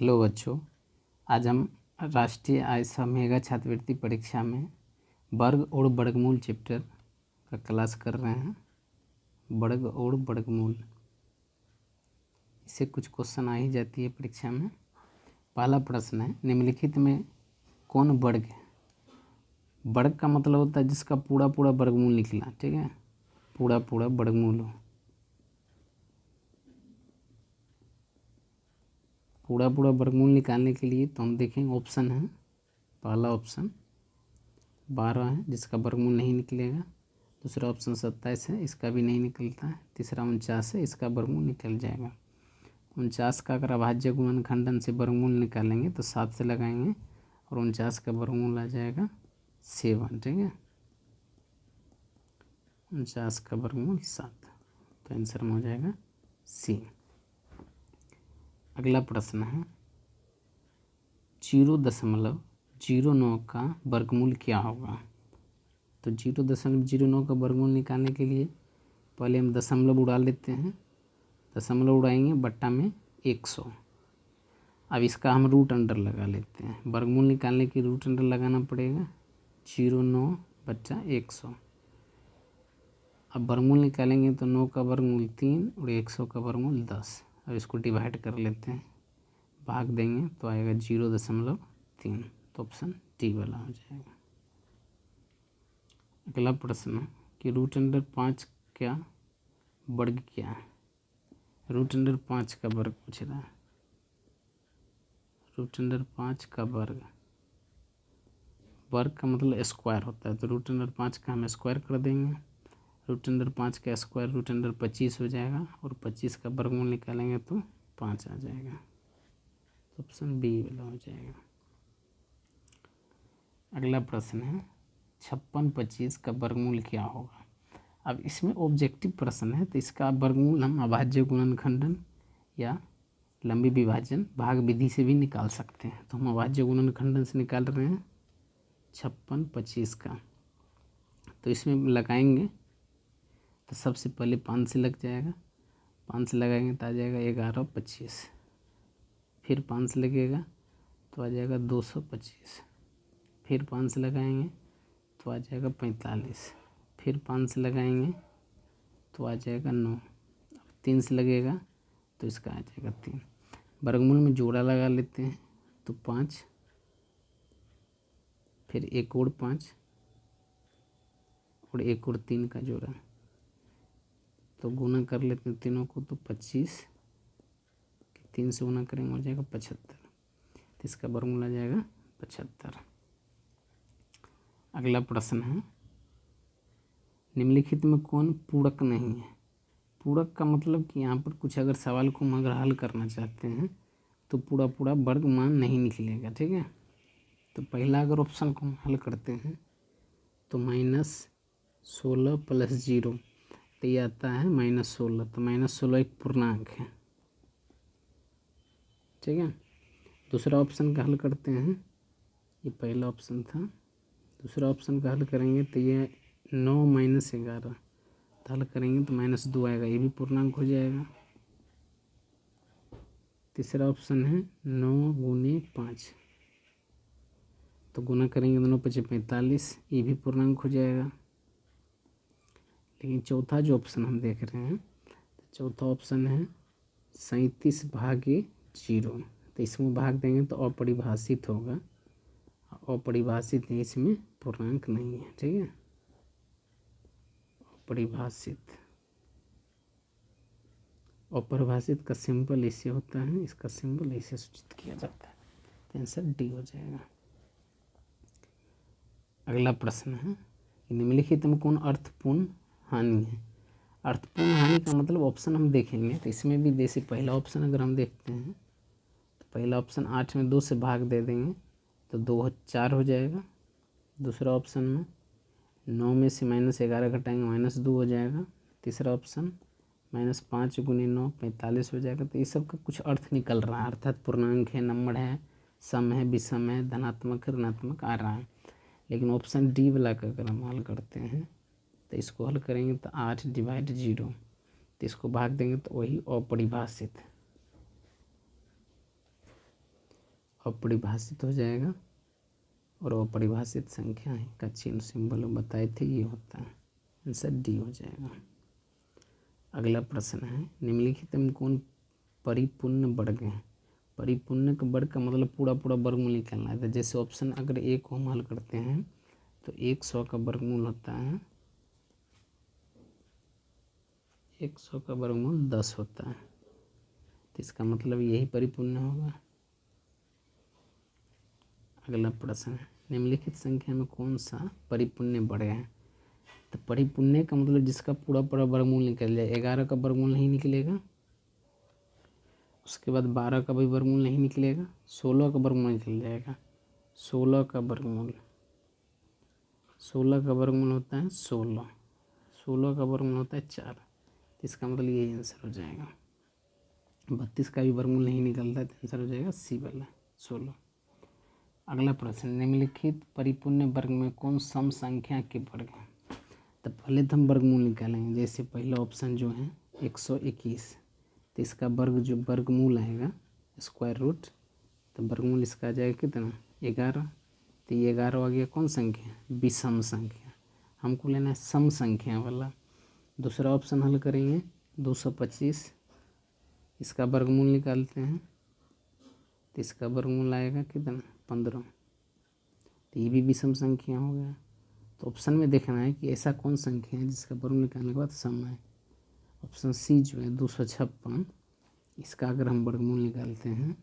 Hello बच्चों, आज हम राष्ट्रीय आय सह मेगा छात्रवृत्ति परीक्षा में वर्ग और वर्गमूल चैप्टर का क्लास कर रहे हैं। वर्ग और वर्गमूल, इससे कुछ क्वेश्चन आ ही जाती है परीक्षा में। पहला प्रश्न है, निम्नलिखित में कौन वर्ग है? वर्ग का मतलब होता है जिसका पूरा पूरा वर्गमूल निकला, ठीक है, पूरा पूरा वर्गमूल हो। पूरा पूरा वर्गमूल निकालने के लिए तो हम देखेंगे ऑप्शन है। पहला ऑप्शन 12 है जिसका वर्गमूल नहीं निकलेगा। दूसरा ऑप्शन 27 है, इसका भी नहीं निकलता है। तीसरा 49 है, इसका वर्गमूल निकल जाएगा। 49 का अगर अभाज्य गुणनखंडन से वर्गमूल निकालेंगे तो 7 से लगाएंगे और 49 का वर्गमूल आ जाएगा 7, ठीक है। 49 का वर्गमूल 7, तो आंसर में हो जाएगा सी। अगला प्रश्न है, 0.09 का वर्गमूल क्या होगा? तो 0.09 का वर्गमूल निकालने के लिए पहले हम दशमलव उड़ा लेते हैं। दशमलव उड़ाएंगे बट्टा में 100। अब इसका हम रूट अंडर लगा लेते हैं। वर्गमूल निकालने के रूट अंडर लगाना पड़ेगा 0.9 बट्टा 100। अब वर्गमूल निकालेंगे तो 9 का वर्गमूल 3 और 100 का वर्गमूल 10। अब इसको डिवाइड कर लेते हैं, भाग देंगे तो आएगा 0.3, तो ऑप्शन डी वाला हो जाएगा। अगला प्रश्न कि रूट अंडर 5 क्या वर्ग क्या है? रूट अंडर 5 का वर्ग पूछ रहा है। रूट अंडर 5 का वर्ग का मतलब स्क्वायर होता है, तो रूट अंडर 5 का हम स्क्वायर कर देंगे। रूट अंडर 5 का स्क्वायर रूट अंडर 25 हो जाएगा और 25 का वर्गमूल निकालेंगे तो 5 आ जाएगा, तो ऑप्शन बी वाला हो जाएगा। अगला प्रश्न है, 56 25 का वर्गमूल क्या होगा? अब इसमें ऑब्जेक्टिव प्रश्न है तो इसका वर्गमूल हम अभाज्य गुणनखंडन या लंबी विभाजन भाग विधि से भी निकाल सकते हैं। तो हम अभाज्य गुणनखंडन से निकाल रहे हैं 56 25 का। तो इसमें लगाएंगे तो सबसे पहले 5 से लग जाएगा। 5 से लगाएंगे तो आ जाएगा 11 25। फिर 5 से लगेगा तो आ जाएगा 225। फिर 5 से लगाएंगे तो आ जाएगा 45। फिर 5 से लगाएंगे तो आ जाएगा 9। अब 3 से लगेगा तो इसका आ जाएगा 3। वर्गमूल में जोड़ा लगा लेते हैं तो 5, फिर एक और 5 और एक और 3 का जोड़ा, तो गुना कर लेते हैं तीनों को, तो 25 3 से गुना करेंगे हो जाएगा 75, तो इसका वर्गमूल आ जाएगा 75। अगला प्रश्न है, निम्नलिखित में कौन पूरक नहीं है? पूरक का मतलब कि यहाँ पर कुछ अगर सवाल को हम अगर हल करना चाहते हैं तो पूरा पूरा वर्ग मान नहीं निकलेगा, ठीक है। तो पहला अगर ऑप्शन को हम हल करते हैं तो -16 + 0, तो ये आता है -16, तो -16 एक पूर्णांक है, ठीक है। दूसरा ऑप्शन का हल करते हैं, ये पहला ऑप्शन था। दूसरा ऑप्शन का हल करेंगे तो ये 9 - 11, तो हल करेंगे तो -2 आएगा, ये भी पूर्णांक हो जाएगा। तीसरा ऑप्शन है 9 × 5, तो गुना करेंगे तो 9 × 5 = 45, ये भी पूर्णांक हो जाएगा। लेकिन चौथा जो ऑप्शन हम देख रहे हैं, तो चौथा ऑप्शन है 37/0, तो इसमें भाग देंगे तो अपरिभाषित होगा। अपरिभाषित है, इसमें पूर्णांक नहीं है, ठीक है। अपरिभाषित, अपरिभाषित का सिंबल ऐसे होता है, इसका सिंबल ऐसे सूचित किया जाता है, तो आंसर डी हो जाएगा। अगला प्रश्न है, निम्नलिखित में कौन अर्थपूर्ण हानि है? अर्थपूर्ण हानि का मतलब ऑप्शन हम देखेंगे तो इसमें भी जैसे पहला ऑप्शन अगर हम देखते हैं तो पहला ऑप्शन 8 में 2 से भाग दे देंगे तो 2 4 हो जाएगा। दूसरा ऑप्शन में 9 में से -11 घटाएंगे -2 हो जाएगा। तीसरा ऑप्शन -5 × 9 45 हो जाएगा। तो ये सब का कुछ अर्थ निकल रहा है, अर्थात पूर्णांक है, नंबर है, सम है, विषम है, धनात्मक है, ऋणात्मक आ रहा है। लेकिन ऑप्शन डी वाला का अगर हम हल करते हैं तो इसको हल करेंगे तो 8/0, तो इसको भाग देंगे तो वही अपरिभाषित। अपरिभाषित हो जाएगा और अपरिभाषित संख्या का चिन्ह सिंबल बताए थे ये होता है। आंसर डी हो जाएगा। अगला प्रश्न है निम्नलिखित में कौन परिपूर्ण वर्ग है। परिपूर्ण का वर्ग का मतलब पूरा पूरा वर्गमूल निकालना है। तो जैसे ऑप्शन अगर ए को हम हल करते हैं तो 100 का वर्गमूल होता है 100 का वर्गमूल 10 होता है। तो इसका मतलब यही परिपूर्ण होगा। अगला प्रश्न है निम्नलिखित संख्या में कौन सा परिपूर्ण वर्ग है। तो परिपूर्ण का मतलब जिसका पूरा पूरा वर्गमूल निकल जाए। 11 का वर्गमूल नहीं निकलेगा, उसके बाद 12 का भी वर्गमूल नहीं निकलेगा, 16 का वर्गमूल निकल जाएगा। 16 का वर्गमूल 16 का वर्गमूल होता है 16, 16 का वर्गमूल होता है 4। तो इसका मतलब यही आंसर हो जाएगा। 32 का भी वर्गमूल नहीं निकलता है तो आंसर हो जाएगा सी वाला 16। अगला प्रश्न निम्नलिखित परिपूर्ण वर्ग में कौन सम संख्या के वर्ग है। तो पहले तो हम वर्गमूल निकालेंगे। जैसे पहला ऑप्शन जो है 121, तो इसका वर्ग जो वर्गमूल आएगा स्क्वायर रूट, तो वर्गमूल इसका आ जाएगा कितना 11। तो ये 11 आ गया कौन संख्या विषम संख्या, हमको लेना है सम संख्या वाला। दूसरा ऑप्शन हल करेंगे 225, इसका वर्गमूल निकालते हैं तो इसका वर्गमूल आएगा कितना 15। तो ये भी विषम संख्या हो गया। तो ऑप्शन में देखना है कि ऐसा कौन संख्या है जिसका वर्गमूल निकालने के बाद सम है। ऑप्शन सी जो है 256, इसका अगर हम वर्गमूल निकालते हैं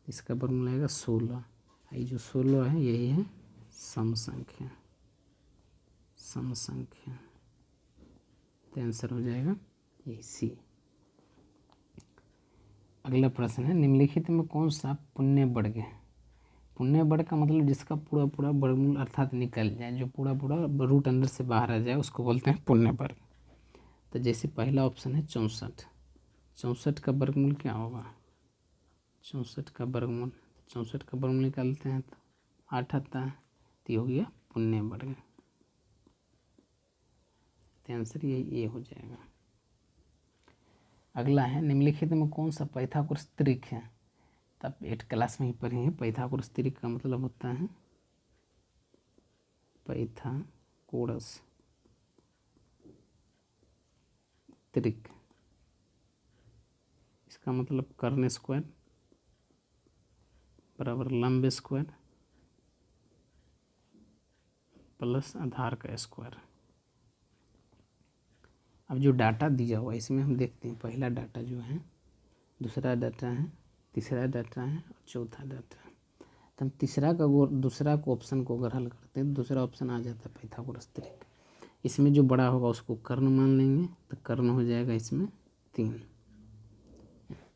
इसका वर्गमूल आएगा 16। ये जो 16 है यही है सम संख्या, सम संख्या। तो आंसर हो जाएगा यही सी। अगला प्रश्न है निम्नलिखित में कौन सा पुण्य वर्ग है। पुण्य वर्ग का मतलब जिसका पूरा पूरा वर्गमूल अर्थात निकल जाए, जो पूरा पूरा रूट अंदर से बाहर आ जाए उसको बोलते हैं पुण्य वर्ग। तो जैसे पहला ऑप्शन है 64, 64 का वर्गमूल क्या होगा 64 का वर्गमूल, 64 का वर्गमूल निकालते हैं तो 8 आता है। तो ये हो गया पुण्य वर्ग। तो आंसर ये हो जाएगा। अगला है निम्नलिखित में कौन सा पाइथागोरस त्रिक है। तब 8 क्लास में ही पढ़े हैं। पाइथागोरस त्रिक का मतलब होता है पाइथागोरस त्रिक, इसका मतलब कर्ण स्क्वायर बराबर लंब स्क्वायर प्लस आधार का स्क्वायर। अब जो डाटा दिया हुआ है इसमें हम देखते हैं पहला डाटा जो है, दूसरा डाटा है, तीसरा डाटा है और चौथा डाटा है। तो हम दूसरा को ऑप्शन को अगर हल करते हैं दूसरा ऑप्शन आ जाता है पाइथागोरस त्रिक। इसमें जो बड़ा होगा उसको कर्ण मान लेंगे, तो कर्ण हो जाएगा इसमें 3,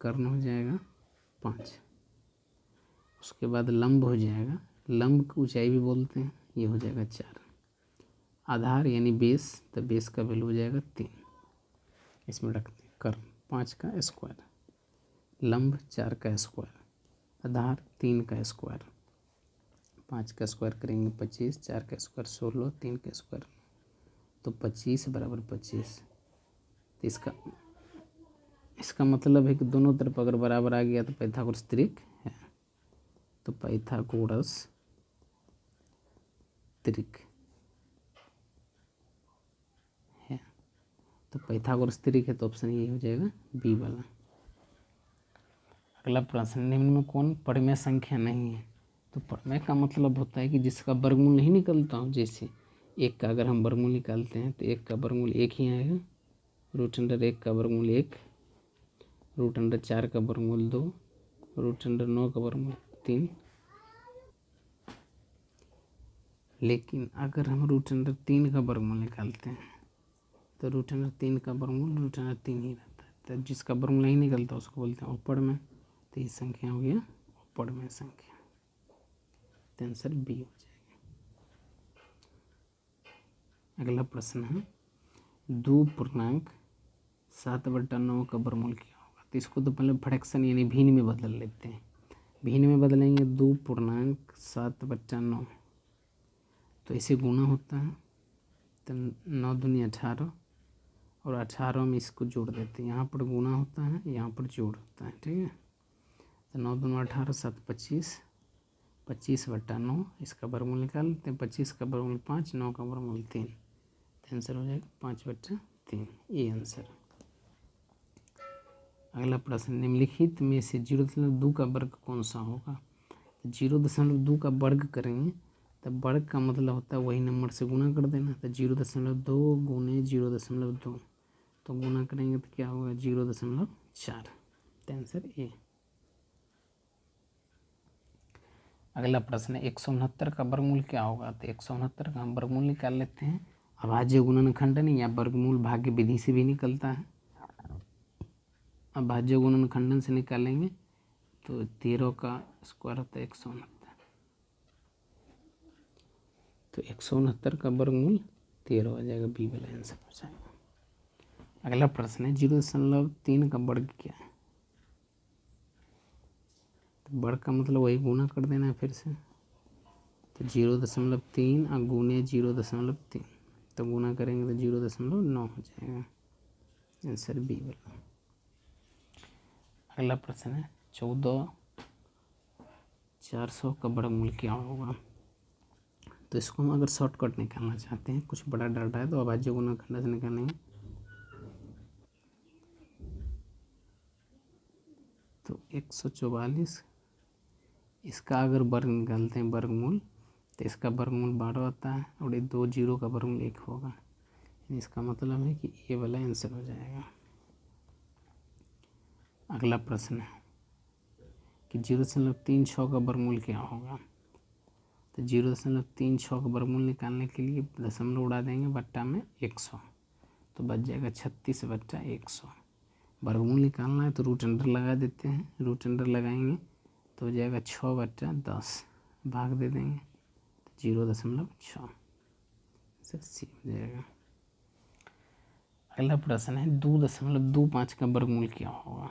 कर्ण हो जाएगा 5। उसके बाद लंब हो जाएगा, लंब की ऊंचाई भी बोलते हैं, ये हो जाएगा 4। आधार यानी बेस, तो बेस का वैल्यू हो जाएगा 3। इसमें रखते हैं कर्ण 5 का स्क्वायर, लंब 4 का स्क्वायर, आधार 3 का स्क्वायर। 5 का स्क्वायर करेंगे 25, 4 का स्क्वायर 16, 3 का स्क्वायर, तो 25 बराबर 25। तो इसका मतलब है कि दोनों तरफ अगर बराबर आ गया तो पाइथागोरस त्रिक है। तो पाइथागोरस त्रिक है, तो पाइथागोरस त्रिक है तो ऑप्शन ये हो जाएगा बी वाला। अगला प्रश्न निम्न में कौन परिमेय संख्या नहीं है। तो परिमेय का मतलब होता है कि जिसका वर्गमूल नहीं निकलता हो। जैसे 1 का अगर हम वर्गमूल निकालते हैं तो 1 का वर्गमूल 1 ही आएगा, रूट अंडर 1 का वर्गमूल 1, रूट अंडर 4 का वर्गमूल 2, रूट अंडर 9 का वर्गमूल 3। लेकिन अगर हम रूट अंडर 3 का वर्गमूल निकालते हैं तो रूट अंडर 3 का वर्गमूल रूट अंडर 3 ही रहता है। तो जिसका वर्गमूल नहीं निकलता उसको बोलते हैं ऊपर में। तो ये संख्या हो गया ऊपर में संख्या। तो आंसर बी हो जाएगा। अगला प्रश्न है 2.7/9 का वर्गमूल क्या होगा। तो इसको तो पहले फ्रैक्शन यानी भिन्न में बदल लेते हैं। भिन्न में बदलेंगे 2.7/9, तो इसे गुना होता है, तो 9 दूनी 18 और 18 में इसको जोड़ देते हैं। यहाँ पर गुना होता है, यहाँ पर जोड़ होता है, ठीक है। तो 9 दूनी 18, 7 25, 25/9, इसका वर्गमूल निकाल लेते हैं। 25 का वर्गमूल 5, 9 का वर्गमूल 3, तो आंसर हो जाएगा 5/3, ये आंसर। अगला प्रश्न, निम्नलिखित में से 0.2 का वर्ग कौन सा होगा। 0.2 का वर्ग करेंगे तब वर्ग का मतलब होता है वही नंबर से गुना कर देना। तो 0.2 गुने 0.2, तो गुना करेंगे तो क्या होगा 0.4, तो आंसर ए। अगला प्रश्न है 169 का वर्गमूल क्या होगा। तो 169 का हम वर्गमूल निकाल लेते हैं। अभाज्य गुणनखंडन या वर्गमूल भाग्य विधि से भी निकलता है। अभाज्य गुणनखंडन से निकालेंगे तो 13 का स्क्वायर होता है 169, तो 169 का वर्गमूल 13 हो जाएगा, बी वाला आंसर हो जाएगा। अगला प्रश्न है 0.3 का वर्ग क्या है। तो वर्ग का मतलब वही गुना कर देना है फिर से। तो 0.3 और गुने 0.3, तो गुना करेंगे तो 0.9 हो जाएगा, आंसर बी वाला। अगला प्रश्न है 14,400 का वर्गमूल क्या होगा। तो इसको हम अगर शॉर्टकट निकालना चाहते हैं, कुछ बड़ा डाटा है तो अभाज्य गुणनखंड से निकालेंगे। तो 144, इसका अगर वर्ग निकालते हैं वर्गमूल, तो इसका वर्गमूल 12 आता है और ये 2 जीरो का वर्गमूल 1 होगा। इसका मतलब है कि ये वाला आंसर हो जाएगा। अगला प्रश्न है कि 0.36 का वर्गमूल क्या होगा। तो 0.36 का वर्गमूल निकालने के लिए दशमलव उड़ा देंगे बट्टा में 100, तो बच जाएगा 36/100। वर्गमूल निकालना है तो रूट अंडर लगा देते हैं। रूट अंडर लगाएंगे तो हो जाएगा 6/10, भाग दे देंगे तो 0.6, सर सी हो जाएगा। अगला प्रश्न है 2.25 का वर्गमूल क्या होगा।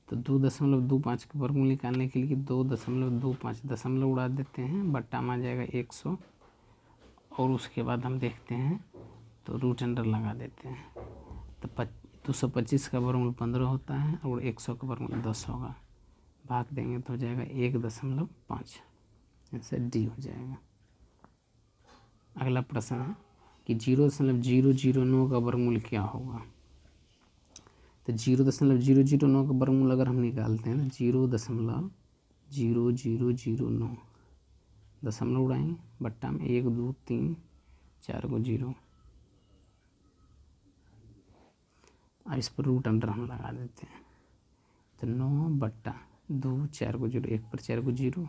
तो 2.25 का वर्गमूल निकालने के लिए 2.25 दशमलव उड़ा देते हैं, बट्टा में आ जाएगा 100, और उसके बाद हम देखते हैं तो रूट अंडर लगा देते हैं। तो 225 का वर्गमूल 15 होता है और 100 का वर्गमूल 10 होगा, भाग देंगे तो हो जाएगा 1.5, ऐसे डी हो जाएगा। अगला प्रश्न है कि 0.009 का वर्गमूल क्या होगा। तो 0.009 का वर्गमूल अगर हम निकालते हैं तो 0.0009, दशमलव उड़ाएंगे बट्टा में 1 2 3 4 को 0, और इस पर रूट अंडर हम लगा देते हैं। तो 9/2, 4 को 0, 1 पर 4 को 0,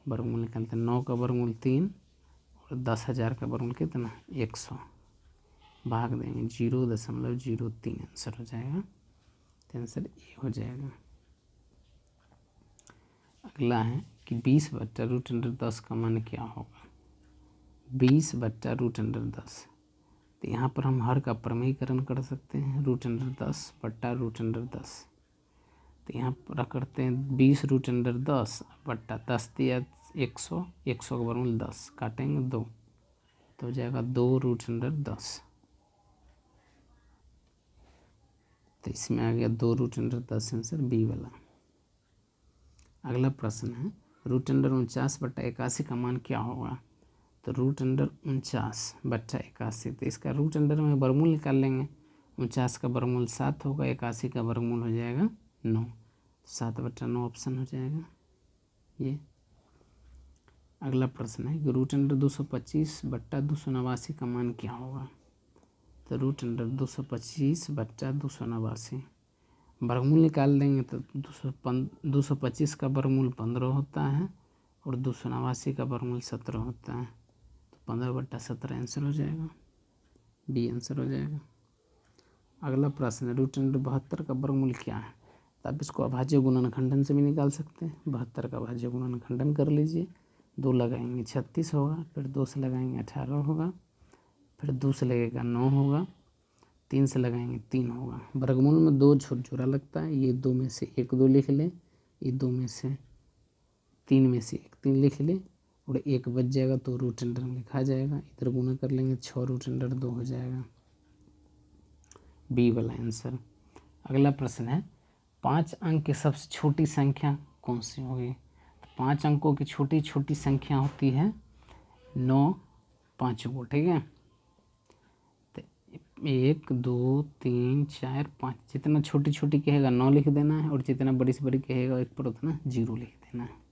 वर्गमूल निकालते हैं। 9 का वर्गमूल 3 और 10,000 का वर्गमूल कितना 100, भाग देंगे 0.03, आंसर हो जाएगा, तो आंसर ए हो जाएगा। अगला है कि 20/√10 का मान क्या होगा। 20/√10, तो यहाँ पर हम हर का प्रमेयीकरण कर सकते हैं। √10/√10, तो यहाँ पर करते हैं 20√10 बट्टा 10 दिया 100, 100 का वर्गमूल 10, काटेंगे 2, तो हो जाएगा 2√10, तो इसमें आ गया 2√10, आंसर बी वाला। अगला प्रश्न है √49/81 का मान क्या होगा। तो √49/81, तो इसका रूट अंडर में वर्गमूल निकाल लेंगे। 49 का वर्गमूल 7 होगा, 81 का वर्गमूल हो जाएगा 9, 7/9 ऑप्शन हो जाएगा ये। अगला प्रश्न है कि √225/289 का मान क्या होगा। तो √225/289, वर्गमूल निकाल देंगे तो 225 का वर्गमूल 15 होता है और 289 का वर्गमूल 17 होता है, तो 15/17 आंसर हो जाएगा, बी आंसर हो जाएगा। अगला प्रश्न है √72 का वर्गमूल क्या है। तो आप इसको अभाज्य गुणनखंडन से भी निकाल सकते हैं। 72 का अभाज्य गुणनखंडन कर लीजिए। 2 लगाएंगे 36 होगा, फिर 2 से लगाएंगे 18 होगा, फिर 2 से लगेगा 9 होगा, 3 से लगाएंगे 3 होगा। वर्गमूल में 2 जोड़ा लगता है, ये 2 में से 1 2 लिख लें, ये 2 में से 3 में से 1 3 लिख लें, और 1 बच जाएगा तो रूट अंडर में लिखा जाएगा। इधर गुना कर लेंगे 6 √2 हो जाएगा, बी वाला आंसर। अगला प्रश्न है 5 अंक की सबसे छोटी संख्या कौन सी होगी? 5 अंकों की छोटी छोटी संख्या होती है 9 पाँचों, ठीक है। तो 1 2 3 4 5, जितना छोटी छोटी कहेगा 9 लिख देना है, और जितना बड़ी से बड़ी कहेगा एक पर उतना 0 लिख देना है।